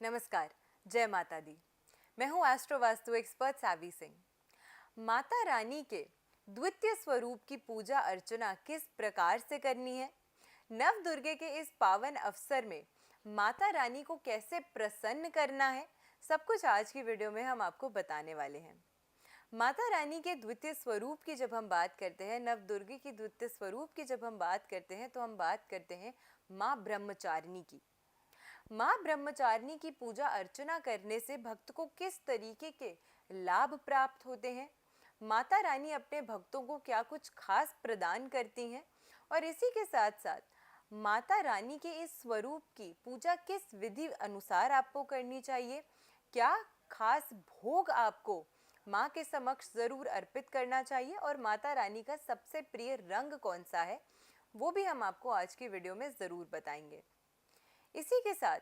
नमस्कार, जय माता दी। मैं हूँ एस्ट्रो वास्तु एक्सपर्ट सावी सिंह। माता रानी के द्वितीय स्वरूप की पूजा अर्चना किस प्रकार से करनी है, नव दुर्गे के इस पावन अवसर में माता रानी को कैसे प्रसन्न करना है, सब कुछ आज की वीडियो में हम आपको बताने वाले हैं। माता रानी के द्वितीय स्वरूप की जब हम बात करते हैं, नव दुर्गे की द्वितीय स्वरूप की जब हम बात करते हैं, तो हम बात करते हैं माँ ब्रह्मचारिणी की। माँ ब्रह्मचारिणी की पूजा अर्चना करने से भक्त को किस तरीके के लाभ प्राप्त होते हैं, माता रानी अपने भक्तों को क्या कुछ खास प्रदान करती हैं, और इसी के साथ साथ माता रानी के इस स्वरूप की पूजा किस विधि अनुसार आपको करनी चाहिए, क्या खास भोग आपको माँ के समक्ष ज़रूर अर्पित करना चाहिए, और माता रानी का सबसे प्रिय रंग कौन सा है, वो भी हम आपको आज की वीडियो में ज़रूर बताएंगे। इसी के साथ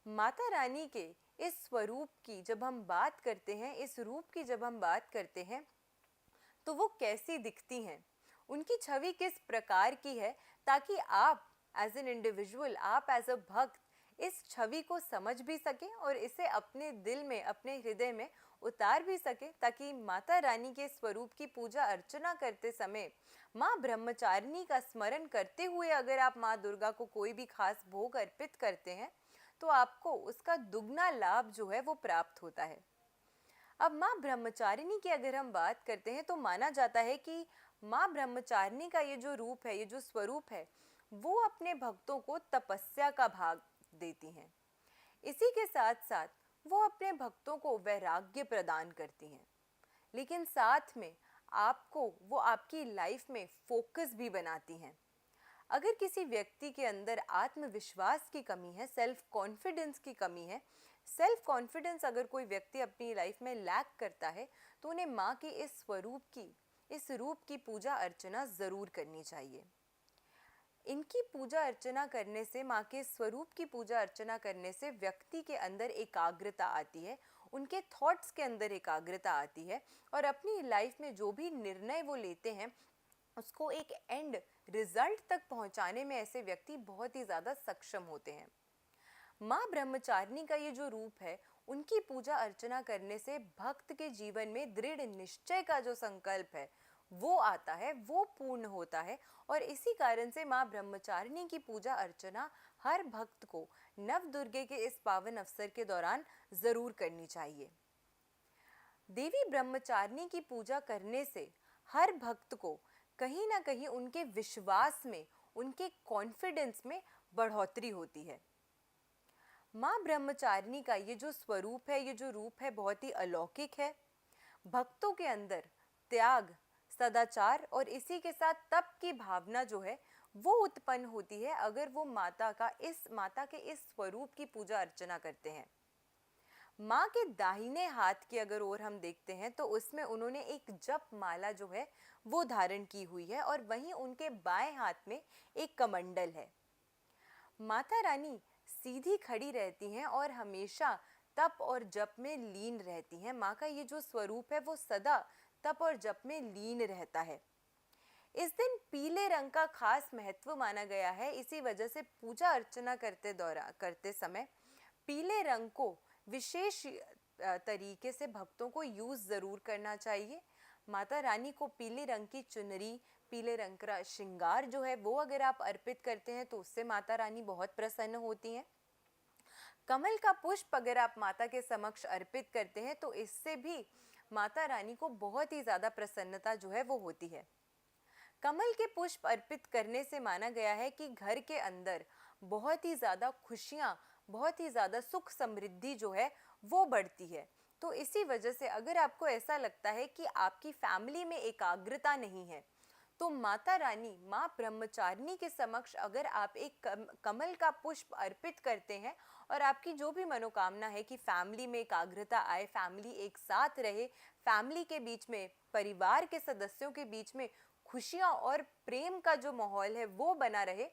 माता रानी के इस स्वरूप की जब हम बात करते हैं, इस रूप की जब हम बात करते हैं, तो वो कैसी दिखती हैं, उनकी छवि किस प्रकार की है, ताकि आप एज एन इंडिविजुअल, आप एज अ भक्त इस छवि को समझ भी सकें और इसे अपने दिल में, अपने हृदय में उतार भी सकें, ताकि माता रानी के स्वरूप की पूजा अर्चना करते समय माँ ब्रह्मचारिणी का स्मरण करते हुए अगर आप माँ दुर्गा को कोई भी खास भोग अर्पित करते हैं, तो आपको उसका दुगना लाभ जो है वो प्राप्त होता है। अब माँ ब्रह्मचारिणी की अगर हम बात करते हैं, तो माना जाता है कि माँ ब्रह्मचारिणी का ये जो रूप है, ये जो स्वरूप है, वो अपने भक्तों को तपस्या का भाग देती हैं। इसी के साथ साथ वो अपने भक्तों को वैराग्य प्रदान करती हैं, लेकिन साथ में आपको वो आपकी लाइफ में फोकस भी बनाती हैं। अगर किसी व्यक्ति के अंदर आत्मविश्वास की कमी है, सेल्फ कॉन्फिडेंस की कमी है, सेल्फ कॉन्फिडेंस अगर कोई व्यक्ति अपनी लाइफ में लैक करता है, तो उन्हें माँ के इस स्वरूप की, इस रूप की पूजा अर्चना ज़रूर करनी चाहिए। इनकी पूजा अर्चना करने से, माँ के स्वरूप की पूजा अर्चना करने से व्यक्ति के अंदर एकाग्रता आती है, उनके थॉट्स के अंदर एकाग्रता आती है, और अपनी लाइफ में जो भी निर्णय वो लेते हैं उसको एक एंड रिजल्ट तक पहुंचाने में ऐसे व्यक्ति बहुत ही ज़्यादा सक्षम होते हैं। माँ ब्रह्मचारिणी का ये जो रूप है, उनकी पूजा अर्चना करने से भक्त के जीवन में दृढ़ निश्चय का जो संकल्प है वो आता है, वो पूर्ण होता है, और इसी कारण से माँ ब्रह्मचारिणी की पूजा अर्चना हर भक्त को नव दुर्गे के इस पावन अवसर के दौरान ज़रूर करनी चाहिए। देवी ब्रह्मचारिणी की पूजा करने से हर भक्त को कहीं ना कहीं उनके विश्वास में, उनके कॉन्फिडेंस में बढ़ोतरी होती है। माँ ब्रह्मचारिणी का ये जो स्वरूप है, ये जो रूप है, बहुत ही अलौकिक है। भक्तों के अंदर त्याग, सदाचार और इसी के साथ तप की भावना जो है वो उत्पन्न होती है अगर वो माता के इस स्वरूप की पूजा अर्चना करते हैं। माँ के दाहिने हाथ की अगर ओर हम देखते हैं, तो उसमें उन्होंने एक जप माला जो है वो धारण की हुई है, और वहीं उनके बाएं हाथ में एक कमंडल है। माता रानी सीधी खड़ी रहती हैं और हमेशा तप और जप में लीन रहती हैं। माँ का ये जो स्वरूप है वो सदा तप और जप में लीन रहता है। इस दिन पीले रंग का खास महत्व माना गया है, इसी वजह से पूजा अर्चना करते समय पीले रंग को विशेष तरीके से भक्तों को यूज़ ज़रूर करना चाहिए। माता रानी को पीले रंग की चुनरी, पीले रंग का श्रृंगार जो है वो अगर आप अर्पित करते हैं, तो उससे माता रानी बहुत प्रसन्न होती हैं। कमल का पुष्प अगर आप माता के समक्ष अर्पित करते हैं, तो इससे भी माता रानी को बहुत ही ज़्यादा प्रसन्नता जो है वो होती है। कमल के पुष्प अर्पित करने से माना गया है कि घर के अंदर बहुत ही ज़्यादा खुशियाँ, बहुत ही ज़्यादा सुख समृद्धि जो है वो बढ़ती है। तो इसी वजह से अगर आपको ऐसा लगता है कि आपकी फैमिली में एकाग्रता नहीं है, तो माता रानी, माँ ब्रह्मचारिणी के समक्ष अगर आप एक कमल का पुष्प अर्पित करते हैं, और आपकी जो भी मनोकामना है कि फैमिली में एकाग्रता आए, फैमिली एक साथ रहे, फैमिली के बीच में, परिवार के सदस्यों के बीच में खुशियाँ और प्रेम का जो माहौल है वो बना रहे,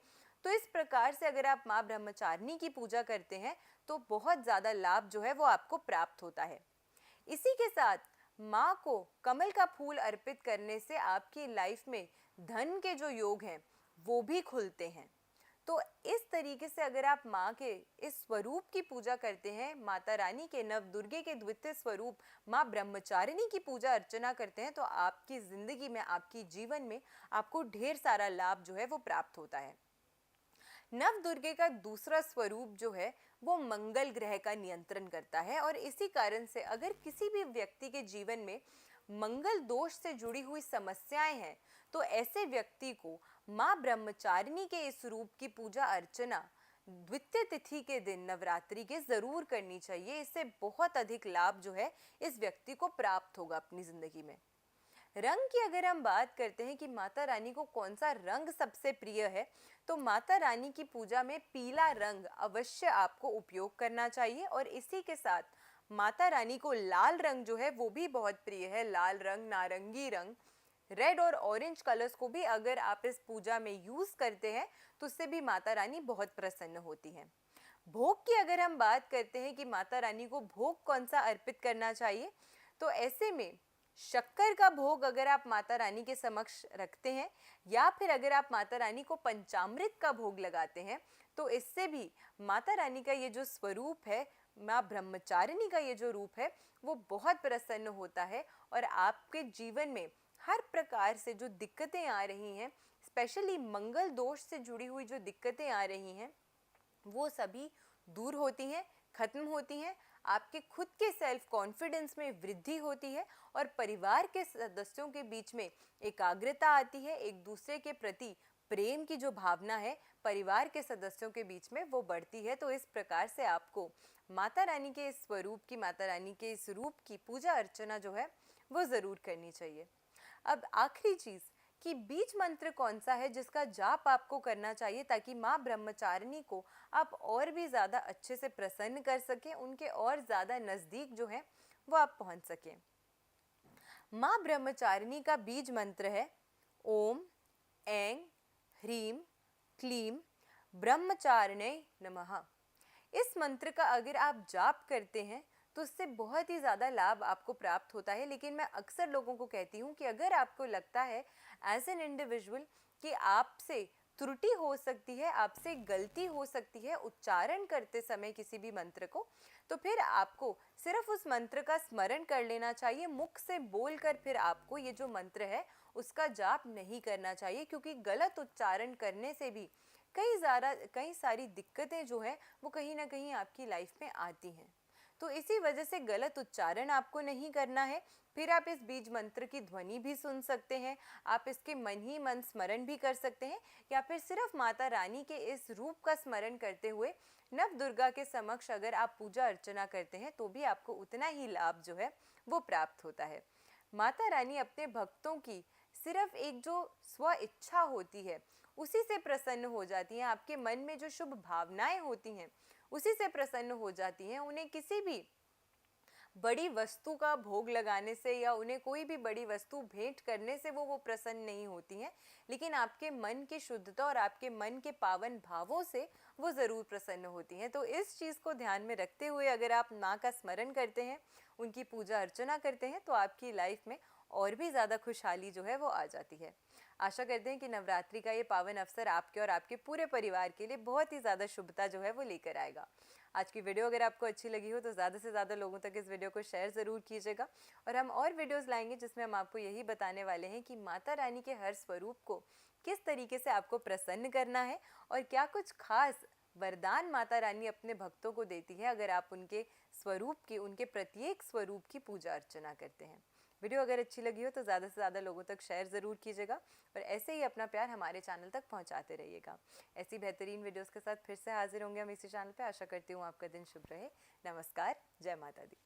तो इस प्रकार से अगर आप माँ ब्रह्मचारिणी की पूजा करते हैं, तो बहुत ज़्यादा लाभ जो है वो आपको प्राप्त होता है। इसी के साथ माँ को कमल का फूल अर्पित करने से आपकी लाइफ में धन के जो योग हैं वो भी खुलते हैं। तो इस तरीके से अगर आप माँ के इस स्वरूप की पूजा करते हैं, माता रानी के, नव दुर्गे के द्वितीय स्वरूप माँ ब्रह्मचारिणी की पूजा अर्चना करते हैं, तो आपकी जिंदगी में, आपकी जीवन में आपको ढेर सारा लाभ जो है वो प्राप्त होता है। नव दुर्गे का दूसरा स्वरूप जो है वो मंगल ग्रह का नियंत्रण करता है, और इसी कारण से अगर किसी भी व्यक्ति के जीवन में मंगल दोष से जुड़ी हुई समस्याएं हैं, तो ऐसे व्यक्ति को माँ ब्रह्मचारिणी के इस रूप की पूजा अर्चना द्वितीय तिथि के दिन नवरात्रि के जरूर करनी चाहिए। इससे बहुत अधिक लाभ जो है इस व्यक्ति को प्राप्त होगा अपनी जिंदगी में। रंग की अगर हम बात करते हैं कि माता रानी को कौन सा रंग सबसे प्रिय है, तो माता रानी की पूजा में पीला रंग अवश्य आपको उपयोग करना चाहिए, और इसी के साथ माता रानी को लाल रंग जो है वो भी बहुत प्रिय है। लाल रंग, नारंगी रंग, रेड और ऑरेंज कलर्स को भी अगर आप इस पूजा में यूज करते हैं तो उससे भी माता रानी बहुत प्रसन्न होती हैं। भोग की अगर हम बात करते हैं कि माता रानी को भोग कौन सा अर्पित करना चाहिए, तो ऐसे में शक्कर का भोग अगर आप माता रानी के समक्ष रखते हैं, या फिर अगर आप माता रानी को पंचामृत का भोग लगाते हैं, तो इससे भी माता रानी का ये जो स्वरूप है, माँ ब्रह्मचारिणी का ये जो रूप है, वो बहुत प्रसन्न होता है, और आपके जीवन में हर प्रकार से जो दिक्कतें आ रही हैं, स्पेशली मंगल दोष से जुड़ी हुई जो दिक्कतें आ रही हैं, वो सभी दूर होती हैं, खत्म होती हैं। आपके खुद के सेल्फ कॉन्फिडेंस में वृद्धि होती है, और परिवार के सदस्यों के बीच में एकाग्रता आती है। एक दूसरे के प्रति प्रेम की जो भावना है परिवार के सदस्यों के बीच में वो बढ़ती है। तो इस प्रकार से आपको माता रानी के इस स्वरूप की, माता रानी के इस रूप की पूजा अर्चना जो है वो ज़रूर करनी चाहिए। अब आखिरी चीज़ कि बीज मंत्र कौन सा है जिसका जाप आपको करना चाहिए, ताकि माँ ब्रह्मचारिणी को आप और भी ज़्यादा अच्छे से प्रसन्न कर सकें, उनके और ज़्यादा नज़दीक जो है वो आप पहुँच सकें। माँ ब्रह्मचारिणी का बीज मंत्र है ओम ऐं ह्रीं क्लीं ब्रह्मचारिणे नमः। इस मंत्र का अगर आप जाप करते हैं तो उससे बहुत ही ज़्यादा लाभ आपको प्राप्त होता है। लेकिन मैं अक्सर लोगों को कहती हूँ कि अगर आपको लगता है एज एन इंडिविजुअल कि आपसे त्रुटि हो सकती है, आपसे गलती हो सकती है उच्चारण करते समय किसी भी मंत्र को, तो फिर आपको सिर्फ उस मंत्र का स्मरण कर लेना चाहिए। मुख से बोलकर फिर आपको ये जो मंत्र है उसका जाप नहीं करना चाहिए, क्योंकि गलत उच्चारण करने से भी कई सारी दिक्कतें जो है वो कहीं ना कहीं आपकी लाइफ में आती हैं। तो इसी वजह से गलत उच्चारण आपको नहीं करना है। फिर आप इस बीज मंत्र की ध्वनि भी सुन सकते हैं, आप इसके मन ही मन स्मरण भी कर सकते हैं, या फिर सिर्फ माता रानी के इस रूप का स्मरण करते हुए नव दुर्गा के समक्ष अगर आप पूजा अर्चना करते हैं तो भी आपको उतना ही लाभ जो है वो प्राप्त होता है। माता रानी अपने भक्तों की सिर्फ एक जो स्व इच्छा होती है उसी से प्रसन्न हो जाती हैं। आपके मन में जो शुभ भावनाएं होती हैं उसी से प्रसन्न हो जाती हैं। उन्हें किसी भी बड़ी वस्तु का भोग लगाने से या उन्हें कोई भी बड़ी वस्तु भेंट करने से वो प्रसन्न नहीं होती हैं, लेकिन आपके मन की शुद्धता और आपके मन के पावन भावों से वो ज़रूर प्रसन्न होती हैं। तो इस चीज़ को ध्यान में रखते हुए अगर आप माँ का स्मरण करते हैं, उनकी पूजा अर्चना करते हैं, तो आपकी लाइफ में और भी ज़्यादा खुशहाली जो है वो आ जाती है। आशा करते हैं कि नवरात्रि का ये पावन अवसर आपके और आपके पूरे परिवार के लिए बहुत ही ज़्यादा शुभता जो है वो लेकर आएगा। आज की वीडियो अगर आपको अच्छी लगी हो तो ज़्यादा से ज़्यादा लोगों तक इस वीडियो को शेयर ज़रूर कीजिएगा, और हम और वीडियोस लाएंगे जिसमें हम आपको यही बताने वाले हैं कि माता रानी के हर स्वरूप को किस तरीके से आपको प्रसन्न करना है, और क्या कुछ खास वरदान माता रानी अपने भक्तों को देती है अगर आप उनके स्वरूप की, उनके प्रत्येक स्वरूप की पूजा अर्चना करते हैं। वीडियो अगर अच्छी लगी हो तो ज़्यादा से ज़्यादा लोगों तक शेयर ज़रूर कीजिएगा, और ऐसे ही अपना प्यार हमारे चैनल तक पहुंचाते रहिएगा। ऐसी बेहतरीन वीडियोस के साथ फिर से हाजिर होंगे हम इसी चैनल पे। आशा करती हूँ आपका दिन शुभ रहे। नमस्कार, जय माता दी।